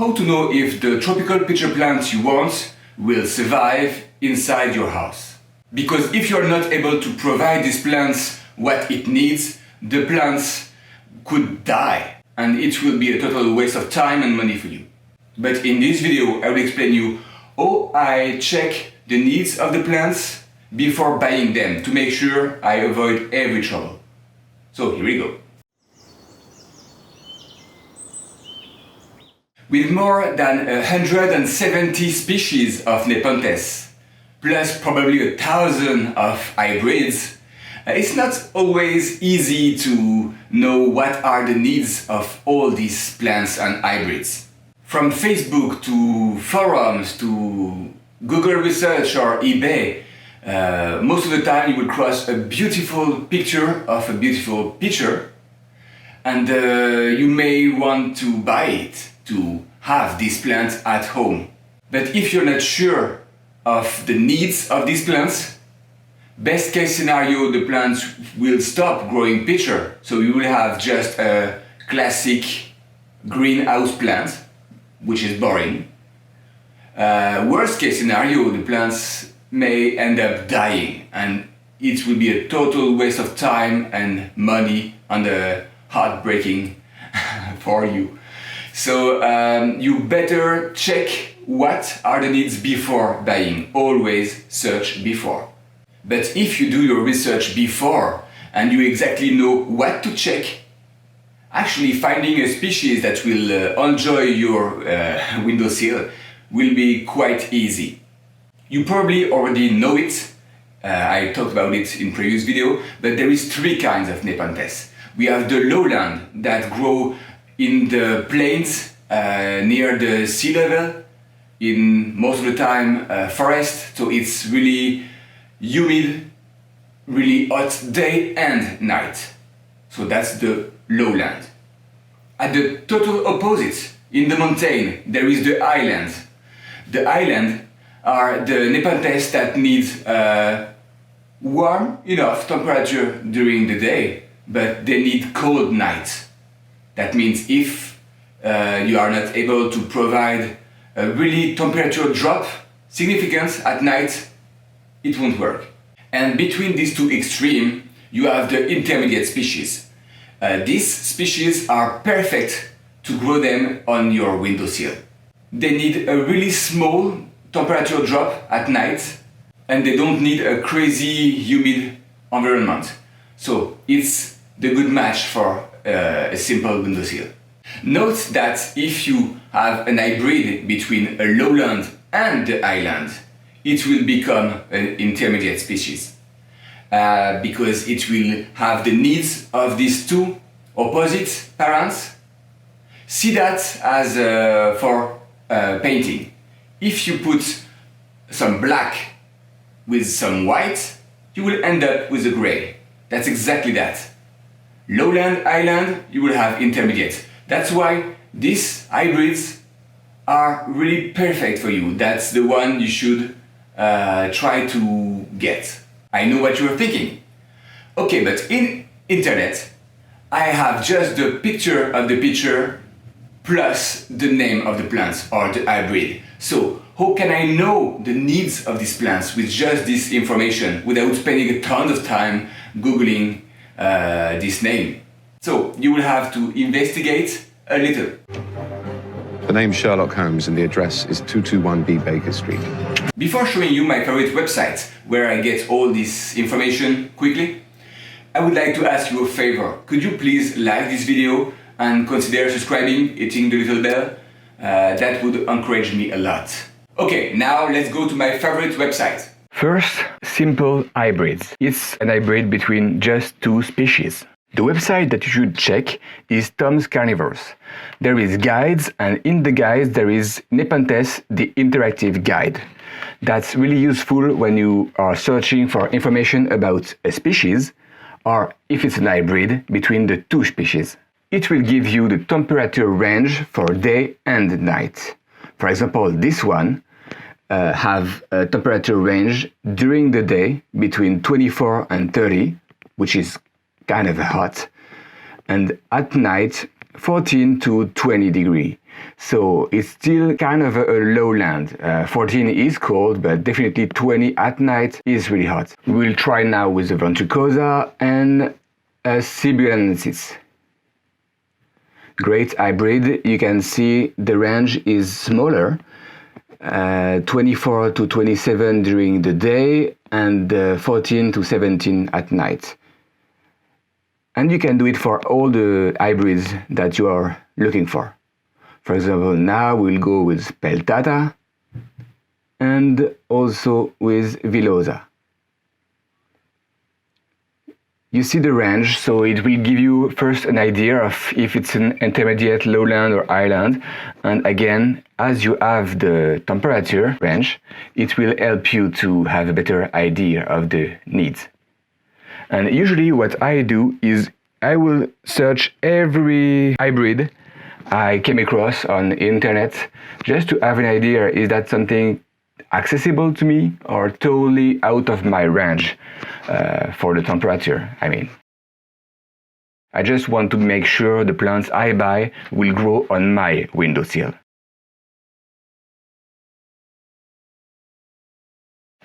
How to know if the tropical pitcher plant you want will survive inside your house? Because if you're not able to provide these plants what it needs, the plants could die and it will be a total waste of time and money for you. But in this video I will explain you how I check the needs of the plants before buying them to make sure I avoid every trouble. So here we go. With more than 170 species of Nepenthes, plus probably 1,000 of hybrids, it's not always easy to know what are the needs of all these plants and hybrids. From Facebook to forums to Google research or eBay, most of the time you will cross a beautiful picture of a beautiful pitcher, and you may want to buy it to have these plants at home. But if you're not sure of the needs of these plants, best case scenario, the plants will stop growing pitcher, so you will have just a classic greenhouse plant, which is boring. Worst case scenario, the plants may end up dying and it will be a total waste of time and money and heartbreaking for you. So you better check what are the needs before buying. Always search before. But if you do your research before and you exactly know what to check, actually finding a species that will enjoy your windowsill will be quite easy. You probably already know it. I talked about it in previous video, but there is three kinds of Nepenthes. We have the lowland that grow in the plains near the sea level, in most of the time forest, so it's really humid, really hot day and night. So that's the lowland. At the total opposite, in the mountain, there is the highland. The highland are the Nepenthes that need warm enough temperature during the day, but they need cold nights. That means if you are not able to provide a really temperature drop significant at night, it won't work. And between these two extremes, you have the intermediate species. These species are perfect to grow them on your windowsill. They need a really small temperature drop at night and they don't need a crazy humid environment. So it's the good match for a simple windowsill. Note that if you have an hybrid between a lowland and the highland, it will become an intermediate species because it will have the needs of these two opposite parents. See that as for painting. If you put some black with some white, you will end up with a gray. That's exactly that. Lowland, highland, you will have intermediate. That's why these hybrids are really perfect for you. That's the one you should try to get. I know what you're thinking. Okay, but in internet, I have just the picture of the pitcher plus the name of the plants or the hybrid. So how can I know the needs of these plants with just this information without spending a ton of time Googling this name? So you will have to investigate a little. The name's Sherlock Holmes and the address is 221B Baker Street. Before showing you my favorite website where I get all this information quickly, I would like to ask you a favor. Could you please like this video and consider subscribing, hitting the little bell? That would encourage me a lot. Okay, now let's go to my favorite website. First, Simple Hybrids. It's an hybrid between just two species. The website that you should check is Tom's Carnivores. There is guides, and in the guides there is Nepenthes, the interactive guide. That's really useful when you are searching for information about a species, or if it's an hybrid between the two species. It will give you the temperature range for day and night. For example, this one have a temperature range during the day between 24 and 30, which is kind of hot, and at night 14 to 20 degrees. So it's still kind of a lowland. 14 is cold, but definitely 20 at night is really hot. We'll try now with the ventricosa and sibulensis. Great hybrid. You can see the range is smaller, 24 to 27 during the day and 14 to 17 at night. And you can do it for all the hybrids that you are looking for. For example, now we'll go with peltata and also with villosa. You see the range, so it will give you first an idea of if it's an intermediate, lowland or highland. And again, as you have the temperature range, it will help you to have a better idea of the needs. And usually what I do is I will search every hybrid I came across on the internet just to have an idea, is that something accessible to me or totally out of my range for the temperature, I mean. I just want to make sure the plants I buy will grow on my windowsill.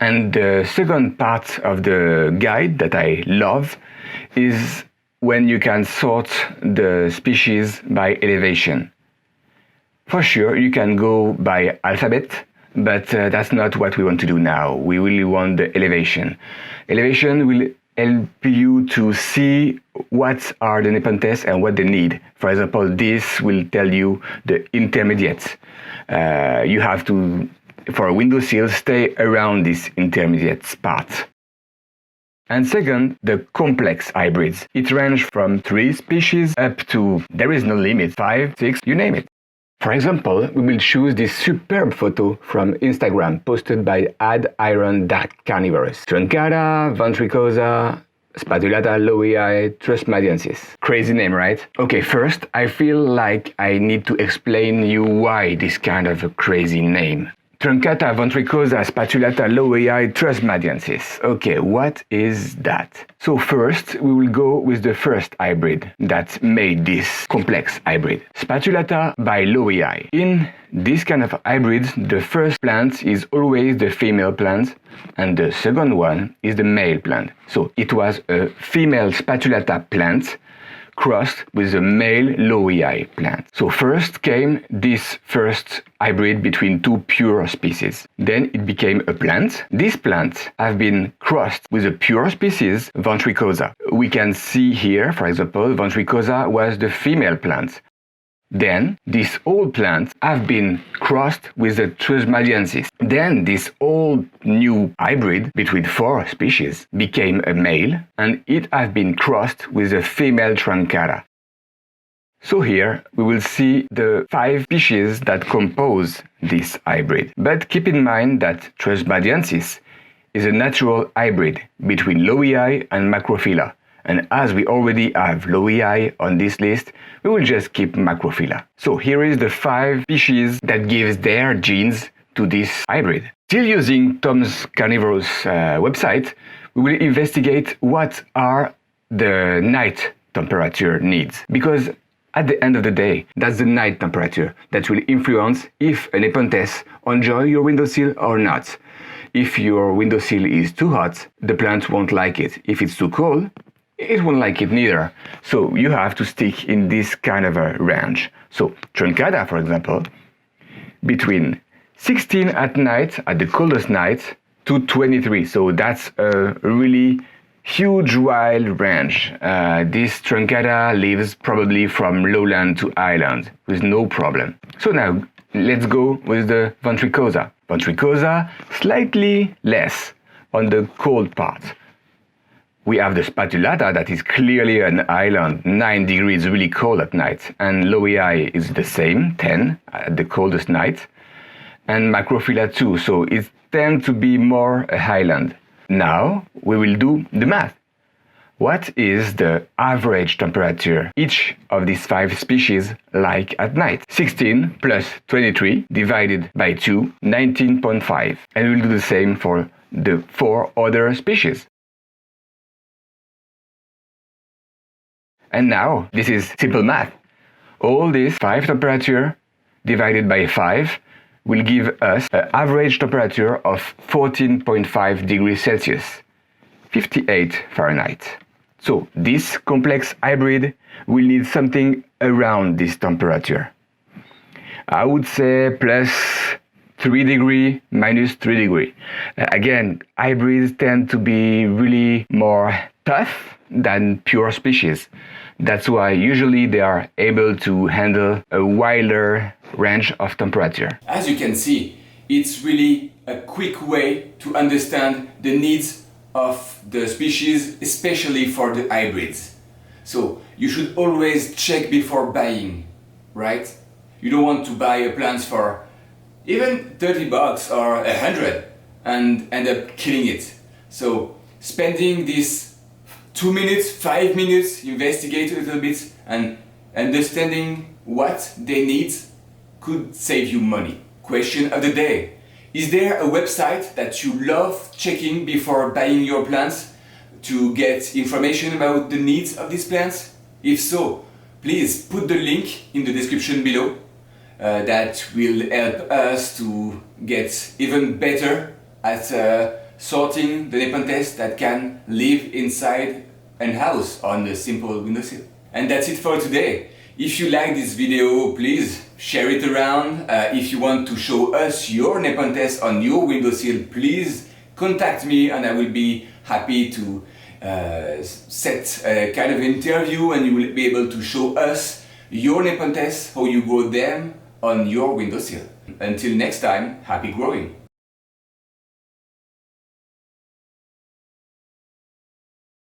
And the second part of the guide that I love is when you can sort the species by elevation. For sure, you can go by alphabet, but that's not what we want to do now. We really want the elevation. Elevation will help you to see what are the Nepenthes and what they need. For example, this will tell you the intermediate. You have to, for a windowsill, stay around this intermediate spot. And second, the complex hybrids. It ranges from 3 species up to, there is no limit, 5, 6, you name it. For example, we will choose this superb photo from Instagram posted by @iron.carnivorous. Truncata, ventricosa, spatulata lowii, trustmadiensis. Crazy name, right? Okay, first, I feel like I need to explain you why this kind of a crazy name. Truncata, ventricosa, spatulata lowii, trustmadiensis. Okay, what is that? So first, we will go with the first hybrid that made this complex hybrid. Spatulata by lowii. In this kind of hybrids, the first plant is always the female plant, and the second one is the male plant. So it was a female spatulata plant crossed with a male lowii plant. So first came this first hybrid between 2 pure species. Then it became a plant. This plant have been crossed with a pure species, ventricosa. We can see here, for example, ventricosa was the female plant. Then this old plant have been crossed with the trustmadiensis. Then this old new hybrid between 4 species became a male, and it has been crossed with a female truncata. So here we will see the 5 species that compose this hybrid. But keep in mind that trustmadiensis is a natural hybrid between lowii and macrophylla. And as we already have lowii on this list, we will just keep macrophylla. So here is the 5 species that gives their genes to this hybrid. Still using Tom's Carnivorous website, we will investigate what are the night temperature needs. Because at the end of the day, that's the night temperature that will influence if a Nepenthes enjoy your windowsill or not. If your windowsill is too hot, the plant won't like it. If it's too cold, it won't like it neither. So you have to stick in this kind of a range. So truncata, for example, between 16 at night, at the coldest night, to 23. So that's a really huge wild range. This truncata lives probably from lowland to highland with no problem. So now let's go with the ventricosa. Ventricosa, slightly less on the cold part. We have the spatulata that is clearly an island, 9 degrees, really cold at night. And lowii is the same, 10 at the coldest night. And macrophylla too, so it tends to be more a highland. Now we will do the math. What is the average temperature each of these 5 species like at night? 16 plus 23 divided by 2, 19.5. And we'll do the same for the 4 other species. And now, this is simple math. All this 5 temperature divided by 5 will give us an average temperature of 14.5 degrees Celsius, 58 Fahrenheit. So this complex hybrid will need something around this temperature. I would say plus 3 degree, minus 3 degree. Again, hybrids tend to be really more tough than pure species. That's why usually they are able to handle a wider range of temperature. As you can see, it's really a quick way to understand the needs of the species, especially for the hybrids. So you should always check before buying, right? You don't want to buy a plant for even 30 bucks or 100 and end up killing it. So spending this 2 minutes, 5 minutes, investigate a little bit and understanding what they need could save you money. Question of the day. Is there a website that you love checking before buying your plants to get information about the needs of these plants? If so, please put the link in the description below. That will help us to get even better at sorting the Nepenthes that can live inside a house on a simple windowsill. And that's it for today. If you like this video, please share it around. If you want to show us your Nepenthes on your windowsill, please contact me and I will be happy to set a kind of interview and you will be able to show us your Nepenthes, how you grow them on your windowsill. Until next time, happy growing!